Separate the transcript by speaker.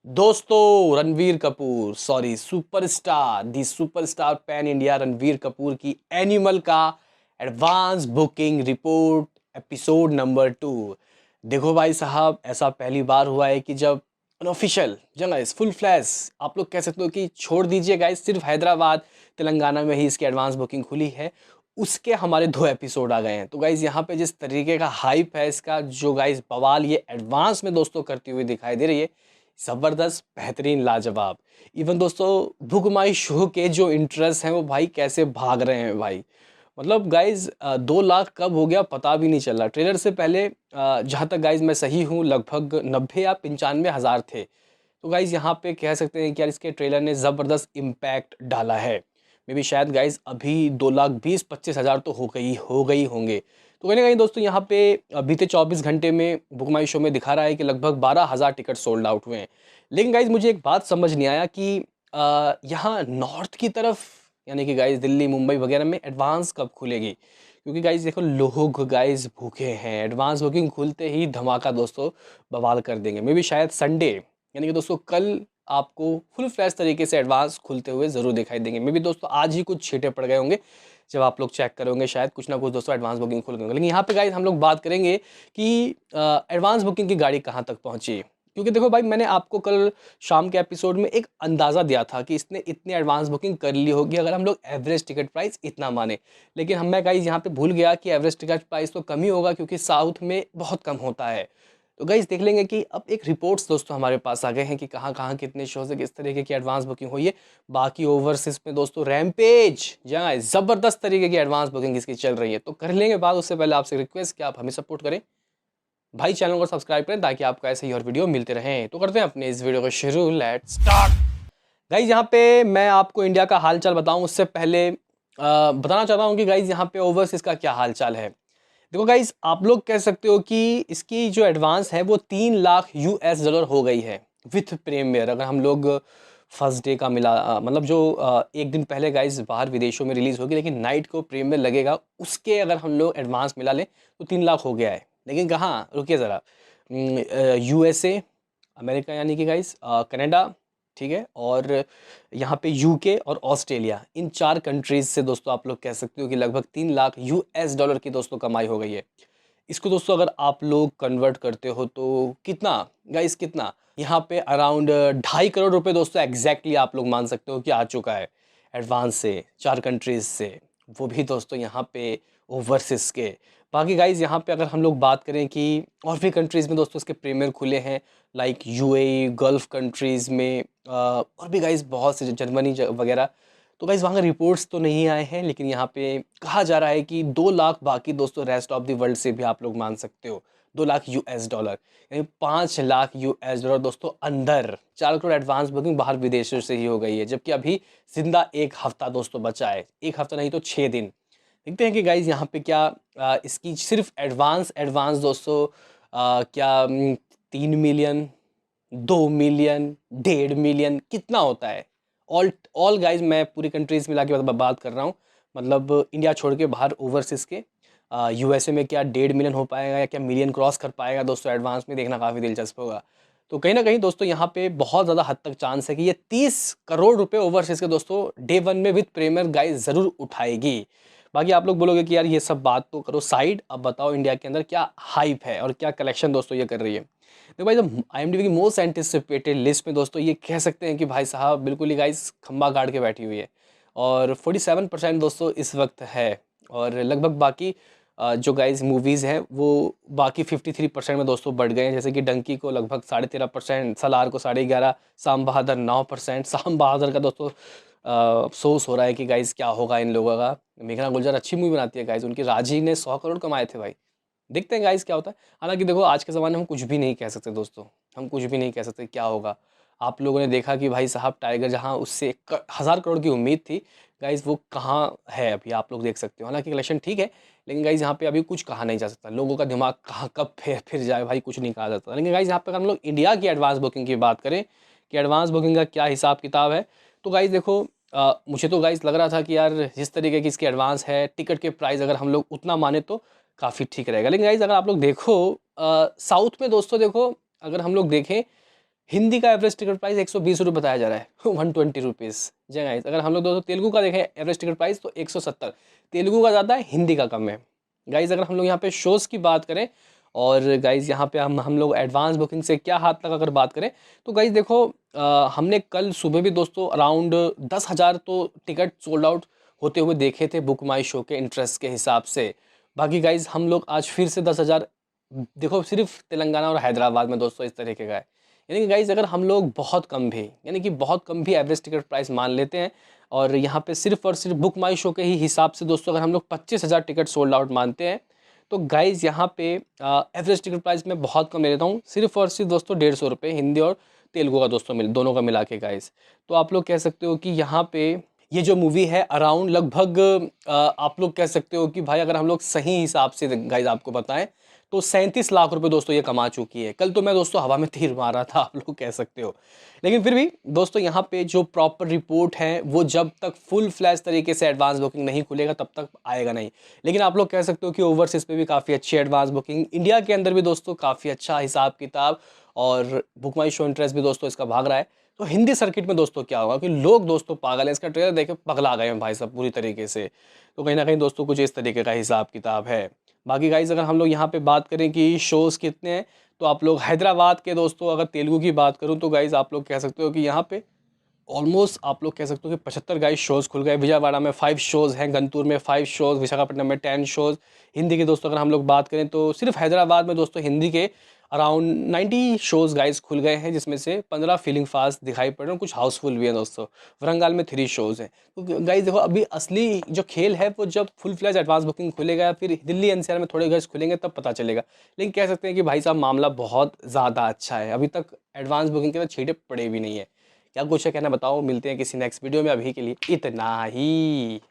Speaker 1: दोस्तों Ranbir Kapoor superstar the superstar pan India Ranbir Kapoor की एनिमल का advance booking report episode number 2। देखो भाई साहब, ऐसा पहली बार हुआ है कि जब अनऑफिशियल गाइस फुल फ्लैश आप लोग कह सकते हो कि छोड़ दीजिए गाइस, सिर्फ हैदराबाद तेलंगाना में ही इसकी एडवांस बुकिंग खुली है, उसके हमारे 2 एपिसोड आ गए हैं। तो गाइज यहाँ पे जिस तरीके का हाइप है इसका, जो गाइज बवाल ये एडवांस में दोस्तों करती हुई दिखाई दे रही है, ज़बरदस्त, बेहतरीन, लाजवाब। इवन दोस्तों बुक माई शो के जो इंटरेस्ट हैं वो भाई कैसे भाग रहे हैं भाई। मतलब गाइज 2 लाख कब हो गया पता भी नहीं चल रहा। ट्रेलर से पहले जहाँ तक गाइज मैं सही हूँ लगभग 90 या 95 हज़ार थे। तो गाइज यहाँ पे कह सकते हैं कि यार इसके ट्रेलर ने ज़बरदस्त इम्पैक्ट डाला है। मे बी शायद गाइज अभी 2 लाख 20-25 हज़ार तो हो गई होंगे। तो कहीं ना कहीं दोस्तों यहाँ पे बीते 24 घंटे में बुक माई शो में दिखा रहा है कि लगभग 12 हज़ार टिकट सोल्ड आउट हुए हैं। लेकिन गाइज मुझे एक बात समझ नहीं आया कि यहाँ नॉर्थ की तरफ, यानी कि गाइज दिल्ली मुंबई वगैरह में एडवांस कब खुलेगी। क्योंकि गाइज देखो लोग गाइज भूखे हैं, एडवांस बुकिंग खुलते ही धमाका दोस्तों बवाल कर देंगे। मे बी शायद संडे, यानी कि दोस्तों कल आपको फुल फ्लैश तरीके से एडवांस खुलते हुए ज़रूर दिखाई देंगे। मे बी दोस्तों आज ही कुछ छींटे पड़ गए होंगे, जब आप लोग चेक करोगे शायद कुछ ना कुछ दोस्तों एडवांस बुकिंग खुल गए होंगे। लेकिन यहाँ पे गाइज हम लोग बात करेंगे कि एडवांस बुकिंग की गाड़ी कहाँ तक पहुँची। क्योंकि देखो भाई, मैंने आपको कल शाम के एपिसोड में एक अंदाज़ा दिया था कि इसने इतनी एडवांस बुकिंग कर ली होगी अगर हम लोग एवरेज टिकट प्राइस इतना माने। लेकिन मैं गाइज यहाँ पे भूल गया कि एवरेज टिकट प्राइस तो कम ही होगा, क्योंकि साउथ में बहुत कम होता है। तो गाइज देख लेंगे कि अब एक रिपोर्ट्स दोस्तों हमारे पास आ गए हैं कि कहाँ कहाँ कितने शो से किस तरीके की एडवांस बुकिंग हुई है। बाकी ओवरसीज में दोस्तों रैमपेज जहाँ ज़बरदस्त तरीके की एडवांस बुकिंग इसकी चल रही है। तो कर लेंगे बात, उससे पहले आपसे रिक्वेस्ट कि आप हमें सपोर्ट करें भाई, चैनल को सब्सक्राइब करें ताकि आपको ऐसे ही और वीडियो मिलते रहें। तो करते हैं अपने इस वीडियो को शुरू, लेट्स स्टार्ट। गाइज यहाँ पे मैं आपको इंडिया का हालचाल बताऊं उससे पहले बताना चाहता हूँ कि गाइज यहाँ पे ओवरसीज का क्या हालचाल है। देखो गाइज, आप लोग कह सकते हो कि इसकी जो एडवांस है वो 3 लाख US डॉलर हो गई है विथ प्रीमियर। अगर हम लोग फर्स्ट डे का मिला मतलब जो एक दिन पहले गाइज बाहर विदेशों में रिलीज़ होगी लेकिन नाइट को प्रीमियर लगेगा, उसके अगर हम लोग एडवांस मिला लें तो 3 लाख हो गया है। लेकिन कहाँ, रुकिए ज़रा, USA, अमेरिका यानी कि गाइज कनाडा, ठीक है, और यहाँ पे यूके और ऑस्ट्रेलिया, इन 4 कंट्रीज़ से दोस्तों आप लोग कह सकते हो कि लगभग 3 लाख US डॉलर की दोस्तों कमाई हो गई है। इसको दोस्तों अगर आप लोग कन्वर्ट करते हो तो कितना गाइस, कितना यहाँ पे अराउंड 2.5 करोड़ रुपए दोस्तों एग्जैक्टली आप लोग मान सकते हो कि आ चुका है एडवांस से 4 कंट्रीज से, वो भी दोस्तों यहाँ पे ओवरसीज के। बाकी गाइज यहाँ पे अगर हम लोग बात करें कि और भी कंट्रीज़ में दोस्तों इसके प्रीमियर खुले हैं, लाइक UAE, गल्फ कंट्रीज़ में और भी गाइज बहुत से, जर्मनी वगैरह। तो गाइज वहाँ रिपोर्ट्स तो नहीं आए हैं, लेकिन यहाँ पे कहा जा रहा है कि 2 लाख, बाकी दोस्तों रेस्ट ऑफ द वर्ल्ड से भी आप लोग मान सकते हो 2 लाख US डॉलर, यानी 5 लाख US डॉलर दोस्तों अंदर। 4 करोड़ एडवांस बुकिंग बाहर विदेशों से ही हो गई है, जबकि अभी जिंदा एक हफ्ता दोस्तों बचा है, एक हफ्ता नहीं तो 6 दिन। देखते हैं कि गाइज यहाँ पे क्या इसकी सिर्फ एडवांस एडवांस दोस्तों क्या 3 मिलियन, 2 मिलियन, 1.5 मिलियन कितना होता है। ऑल ऑल गाइज मैं पूरी कंट्रीज मिला के बात कर रहा हूँ, मतलब इंडिया छोड़ के बाहर ओवरसीज के USA में क्या 1.5 मिलियन हो पाएगा या क्या मिलियन क्रॉस कर पाएगा दोस्तों, एडवांस में देखना काफ़ी दिलचस्प होगा। तो कहीं ना कहीं दोस्तों यहाँ पे बहुत ज़्यादा हद तक चांस है कि ये 30 करोड़ रुपए ओवरसीज के दोस्तों डे 1 में विद प्रीमियर गाइज ज़रूर उठाएगी। बाकी आप लोग बोलोगे कि यार ये सब बात तो करो साइड, अब बताओ इंडिया के अंदर क्या हाइप है और क्या कलेक्शन दोस्तों ये कर रही है। तो भाई जब IMDb की मोस्ट एंटिसिपेटेड लिस्ट में दोस्तों ये कह सकते हैं कि भाई साहब बिल्कुल ही गाइस खंबा गाड़ के बैठी हुई है, और 47% दोस्तों इस वक्त है। और लगभग बाकी जो गाइस मूवीज़ हैं वो बाकी 53% में दोस्तों बढ़ गए हैं, जैसे कि डंकी को लगभग 13.5%, सलार को 11.5%, साम बहादुर 9%। साम बहादुर का दोस्तों अफसोस हो रहा है कि गाइस क्या होगा इन लोगों का। मेघना गुलजार अच्छी मूवी बनाती है गाइस, उनकी राजी ने 100 करोड़ कमाए थे भाई। देखते हैं गाइस क्या होता है। हालाँकि देखो आज के ज़माने में हम कुछ भी नहीं कह सकते दोस्तों, हम कुछ भी नहीं कह सकते क्या होगा। आप लोगों ने देखा कि भाई साहब टाइगर जहाँ उससे 1000 करोड़ की उम्मीद थी गाइस, वो कहाँ है अभी आप लोग देख सकते हो। हालाँकि कलेक्शन ठीक है, लेकिन गाइस यहाँ पे अभी कुछ कहा नहीं जा सकता। लोगों का दिमाग कहाँ कब फिर जाए भाई, कुछ नहीं कहा जाता। लेकिन गाइस यहाँ पे अगर हम लोग इंडिया की एडवांस बुकिंग की बात करें कि एडवांस बुकिंग का क्या हिसाब किताब है, तो गाइस देखो मुझे तो गाइस लग रहा था कि यार जिस तरीके की इसकी एडवांस है, टिकट के प्राइस अगर हम लोग उतना माने तो काफ़ी ठीक रहेगा। लेकिन गाइज़ अगर आप लोग देखो साउथ में दोस्तों, देखो अगर हम लोग देखें हिंदी का एवरेज टिकट प्राइस 120 रुपये बताया जा रहा है 120 रुपीज़। जी गाइस, अगर हम लोग दोस्तों तेलुगु का देखें एवरेज टिकट प्राइस तो 170। तेलुगु का ज़्यादा है, हिंदी का कम है। गाइस अगर हम लोग यहाँ पे शोज़ की बात करें और गाइस यहाँ पे हम लोग एडवांस बुकिंग से क्या हाथ तक अगर बात करें तो गाइस देखो हमने कल सुबह भी दोस्तों अराउंड 10,000 तो टिकट सोल्ड आउट होते हुए देखे थे बुक माई शो के इंटरेस्ट के हिसाब से। बाकी गाइस हम लोग आज फिर से 10,000 देखो सिर्फ तेलंगाना और हैदराबाद में दोस्तों इस तरीके का है। यानी कि गाइस अगर हम लोग बहुत कम भी यानी कि बहुत कम भी एवरेज टिकट प्राइस मान लेते हैं और यहाँ पे सिर्फ और सिर्फ बुक माई शो के ही हिसाब से दोस्तों अगर हम लोग 25,000 टिकट सोल्ड आउट मानते हैं तो गाइस यहाँ पे एवरेज टिकट प्राइस मैं बहुत कम ले लेता हूँ, सिर्फ और सिर्फ दोस्तों 150 रुपये हिंदी और तेलुगु का दोस्तों दोनों का मिला के गाइस। तो आप लोग कह सकते हो कि यहाँ पे ये जो मूवी है अराउंड लगभग आप लोग कह सकते हो कि भाई अगर हम लोग सही हिसाब से गाइस आपको बताएं तो 37 लाख रुपए दोस्तों ये कमा चुकी है। कल तो मैं दोस्तों हवा में तीर मार रहा था आप लोग कह सकते हो, लेकिन फिर भी दोस्तों यहाँ पे जो प्रॉपर रिपोर्ट है वो जब तक फुल फ्लैश तरीके से एडवांस बुकिंग नहीं खुलेगा तब तक आएगा नहीं। लेकिन आप लोग कह सकते हो कि ओवरसीज पे भी काफ़ी अच्छी एडवांस बुकिंग, इंडिया के अंदर भी दोस्तों काफ़ी अच्छा हिसाब किताब और बुक माई शो इंटरेस्ट भी दोस्तों इसका भाग रहा है। तो हिंदी सर्किट में दोस्तों क्या होगा कि लोग दोस्तों पागल है, इसका ट्रेलर देख के पगला गए हैं भाई साहब पूरी तरीके से। तो कहीं ना कहीं दोस्तों कुछ इस तरीके का हिसाब किताब है। बाकी गाइज अगर हम लोग यहाँ पे बात करें कि शोज़ कितने हैं तो आप लोग हैदराबाद के दोस्तों अगर तेलुगु की बात करूँ तो गाइज आप लोग कह सकते हो कि यहाँ पे ऑलमोस्ट आप लोग कह सकते हो कि 75 गाइस शोज़ खुल गए। विजयवाड़ा में 5 शोज़ हैं, गंतूर में 5 शोज़, विशाखापट्टनम में 10 शोज़। हिंदी के दोस्तों अगर हम लोग बात करें तो सिर्फ हैदराबाद में दोस्तों हिंदी के अराउंड 90 शोज़ गाइस खुल गए हैं, जिसमें से 15 फीलिंग फास्ट दिखाई पड़ रहे हैं, कुछ हाउसफुल भी हैं दोस्तों। वरंगल में 3 शोज़ हैं। तो गाइस देखो अभी असली जो खेल है वो जब फुल फ्लैज एडवांस बुकिंग खुलेगा, फिर दिल्ली एनसीआर में थोड़े गाइस खुलेंगे तब पता चलेगा। लेकिन कह सकते हैं कि भाई साहब मामला बहुत ज़्यादा अच्छा है, अभी तक एडवांस बुकिंग के तो छींटे पड़े भी नहीं है। क्या कुछ है कहना बताओ, मिलते हैं किसी नेक्स्ट वीडियो में, अभी के लिए इतना ही।